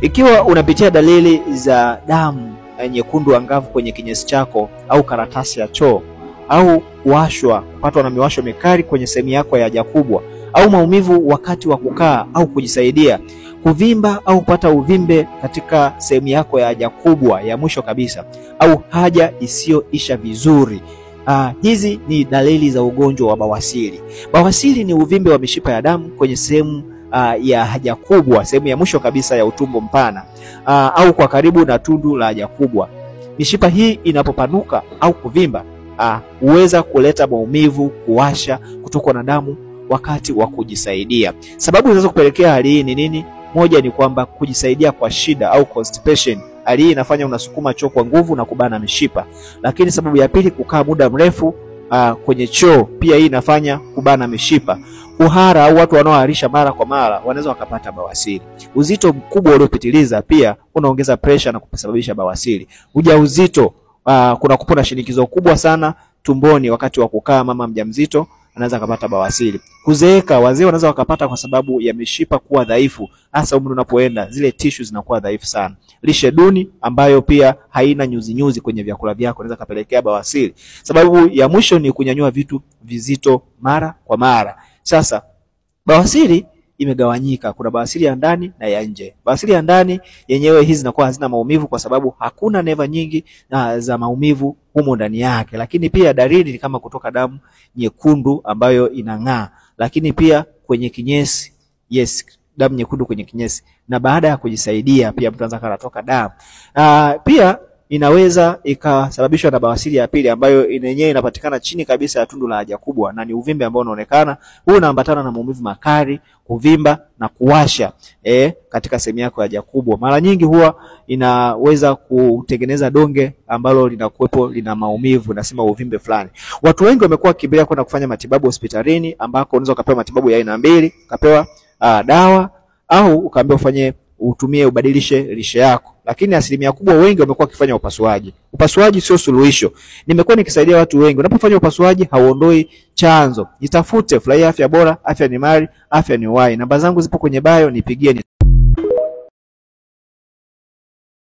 Ikiwa unapitia dalili za damu nyekundu angavu kwenye kinyesi chako au karatasi ya choo, au kuwashwa, kupatwa na miwasho mikali kwenye sehemu yako ya haja kubwa, au maumivu wakati wa kukaa au kujisaidia, kuvimba au kupata uvimbe katika sehemu yako ya haja kubwa ya mwisho kabisa, au haja isiyoisha vizuri, hizi ni dalili za ugonjwa wa bawasiri. Bawasiri ni uvimbe wa mishipa ya damu kwenye sehemu ya haja kubwa, sehemu ya mwisho kabisa ya utumbo mpana, au kwa karibu na tundu la haja kubwa. Mishipa hii inapopanuka au kuvimba, huweza kuleta maumivu, kuwasha, kutokwa na damu wakati wa kujisaidia. Sababu zinaweza kupelekea hali hii ni nini? Moja ni kwamba kujisaidia kwa shida au constipation. Hali hii inafanya unasukuma choo kwa nguvu na kubana mishipa. Lakini sababu ya pili, kukaa muda mrefu kwenye choo, pia hii inafanya kubana mishipa. Kuhara au watu wanaoharisha mara kwa mara wanaweza wakapata bawasiri. Uzito mkubwa uliopitiliza pia unaongeza pressure na kusababisha bawasiri. Ujauzito, kuna kupona shinikizo kubwa sana tumboni wakati wa kukaa, mama mjamzito anaweza kupata bawasiri. Kuzeeka, wazee wanaweza wakapata kwa sababu ya mishipa kuwa dhaifu, hasa umri unapoenda, zile tissues zinakuwa dhaifu sana. Lishe duni ambayo pia haina nyuzi kwenye vyakula vyako inaweza kupelekea bawasiri. Sababu ya mwisho ni kunyanyua vitu vizito mara kwa mara. Sasa bawasiri imegawanyika, kuna bawasiri ya ndani na ya nje. Bawasiri ya ndani yenyewe hizi zinakuwa hazina maumivu kwa sababu hakuna neva nyingi za maumivu humo ndani yake, lakini pia dalili ni kama kutoka damu nyekundu ambayo inang'aa, lakini pia kwenye kinyesi, damu nyekundu kwenye kinyesi, na baada ya kujisaidia pia mtu anaweza kutoka damu. Pia inaweza ikasababishwa na bawasiri ya pili ambayo yenyewe inapatikana chini kabisa ya tundu la haja kubwa, na ni uvimbe ambao unaonekana. Huu unaambatana na maumivu makali, kuvimba na kuwasha katika sehemu yako ya haja kubwa. Mara nyingi huwa inaweza kutengeneza donge ambalo linakuwepo lina maumivu, nasema uvimbe fulani. Watu wengi wamekuwa kimbilia kwenda kufanya matibabu hospitalini, ambako unaweza kupewa matibabu ya aina mbili, ukapewa dawa au ukaambiwa utumie ubadilishe lishe yako. Lakini asilimia kubwa wengi wamekuwa wakifanya upasuaji. Upasuaji sio suluhisho. Nimekuwa nikisaidia watu wengi, unapofanya upasuaji hauondoi chanzo. Jitafute, furahia afya bora, afya ni mali, afya ni uhai. Namba zangu zipo kwenye bio, nipigie.